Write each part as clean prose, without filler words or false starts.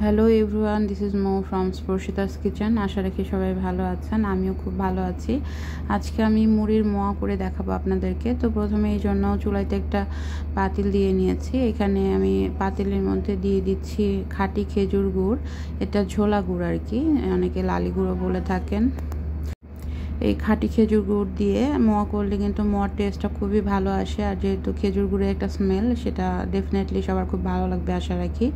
Hello everyone, this is Mo from Sparshita's kitchen. আশা রাখি সবাই ভালো আছেন, আমিও খুব ভালো আছি। আজকে আমি মুড়ির মোয়া করে দেখাবো আপনাদেরকে। তো প্রথমে এই জন্য চুলাইতে একটা পাতিল দিয়ে নিয়েছি। এখানে আমি পাতিলের মধ্যে দিয়ে দিচ্ছি খাঁটি খেজুর গুড়, এটা ঝোলা গুড় আর কি, অনেকে লালি গুঁড়ো বলে থাকেন। এই খাঁটি খেজুর গুড় দিয়ে মোয়া করলে কিন্তু মোয়ার টেস্টটা খুবই ভালো আসে, আর যেহেতু খেজুর গুড়ের একটা স্মেল, সেটা ডেফিনেটলি সবার খুব ভালো লাগবে আশা রাখি।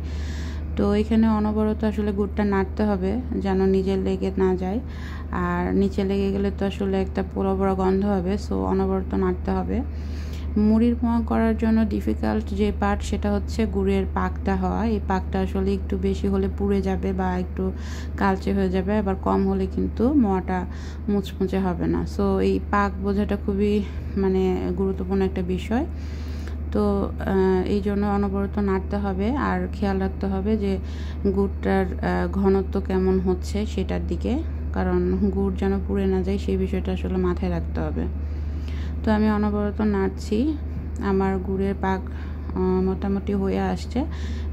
তো এখানে অনবরত আসলে গুড়টা নাড়তে হবে যেন নিজে লেগে না যায়, আর নিচে লেগে গেলে তো আসলে একটা পোড়া পোড়া গন্ধ হবে। সো অনবরত নাড়তে হবে। মুড়ির মোয়া করার জন্য ডিফিকাল্ট যে পার্ট সেটা হচ্ছে গুড়ের পাকটা হওয়া। এই পাকটা আসলে একটু বেশি হলে পুড়ে যাবে বা একটু কালচে হয়ে যাবে, আবার কম হলে কিন্তু মোয়াটা মুচমুচে হবে না। সো এই পাক বোঝাটা খুবই গুরুত্বপূর্ণ একটা বিষয়। তো এই জন্য অনবরত নাড়তে হবে, আর খেয়াল রাখতে হবে যে গুড়টার ঘনত্ব কেমন হচ্ছে সেটার দিকে, কারণ গুড় যেন পুড়ে না যায় সেই বিষয়টা আসলে মাথায় রাখতে হবে। তো আমি অনবরত নাড়ছি। আমার গুড়ের পাক মোটামুটি হয়ে আসছে।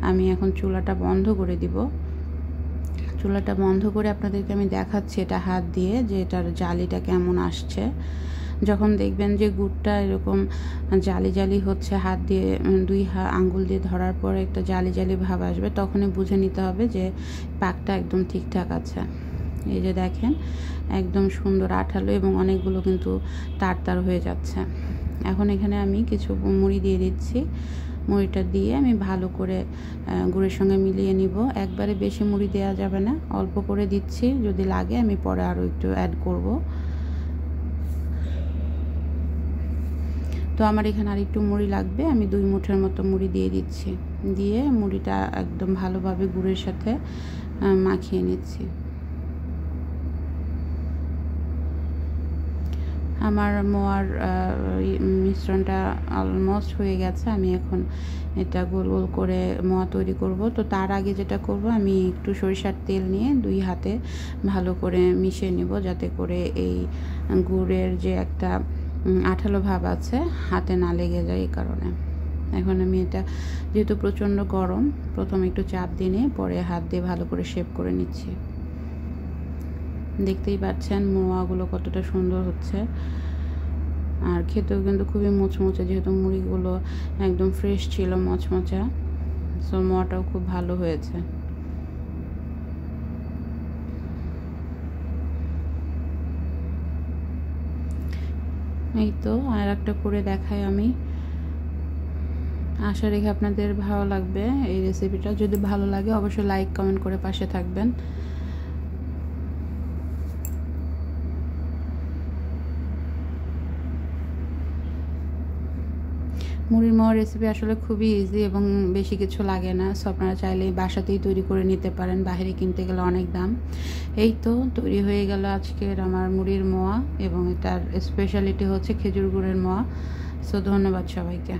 আমি এখন চুলাটা বন্ধ করে দিব। চুলাটা বন্ধ করে আপনাদেরকে আমি দেখাচ্ছি এটা হাত দিয়ে যে এটার জালিটা কেমন আসছে। যখন দেখবেন যে গুড়টা এরকম জালি জালি হচ্ছে, হাত দিয়ে দুই আঙ্গুল দিয়ে ধরার পরে একটা জালি জালি ভাব আসবে, তখনই বুঝে নিতে হবে যে পাকটা একদম ঠিকঠাক আছে। এই যে দেখেন, একদম সুন্দর আঠালো এবং অনেকগুলো কিন্তু তার হয়ে যাচ্ছে। এখন এখানে আমি কিছু মুড়ি দিয়ে দিচ্ছি। মুড়িটা দিয়ে আমি ভালো করে গুড়ের সঙ্গে মিলিয়ে নিব। একবারে বেশি মুড়ি দেওয়া যাবে না, অল্প করে দিচ্ছি, যদি লাগে আমি পরে আরও একটু অ্যাড করব। তো আমার এখানে আর একটু মুড়ি লাগবে, আমি 2 মুঠের মতো মুড়ি দিয়ে দিচ্ছি। দিয়ে মুড়িটা একদম ভালোভাবে গুড়ের সাথে মাখিয়ে নিচ্ছি। আমার মোয়ার মিশ্রণটা অলমোস্ট হয়ে গেছে। আমি এখন এটা গোল গোল করে মোয়া তৈরি করব। তো তার আগে যেটা করব, আমি একটু সরিষার তেল নিয়ে 2 হাতে ভালো করে মিশিয়ে নেব, যাতে করে এই গুড়ের যে একটা আঠালো ভাব আছে হাতে না লেগে যায়। এই কারণে এখন আমি এটা, যেহেতু প্রচণ্ড গরম, প্রথমে একটু চাপ দিয়ে নিয়ে পরে হাত দিয়ে ভালো করে শেপ করে নিচ্ছি। দেখতেই পাচ্ছেন মোয়াগুলো কতটা সুন্দর হচ্ছে, আর খেতেও কিন্তু খুবই মুচমুচে, যেহেতু মুড়িগুলো একদম ফ্রেশ ছিল, মচমচা। সো মোয়াটাও খুব ভালো হয়েছে। এই তো আর একটা করে দেখাই আমি। আশা রেখে আপনাদের ভালো লাগবে এই রেসিপিটা। যদি ভালো লাগে অবশ্যই লাইক কমেন্ট করে পাশে থাকবেন। মুড়ির মোয়া রেসিপি আসলে খুবই ইজি এবং বেশি কিছু লাগে না। সো আপনারা চাইলে বাসাতেই তৈরি করে নিতে পারেন, বাইরে কিনতে গেলে অনেক দাম। এই তো তৈরি হয়ে গেল আজকের আমার মুড়ির মোয়া, এবং এটার স্পেশালিটি হচ্ছে খেজুর গুড়ের মোয়া। সো ধন্যবাদ সবাইকে।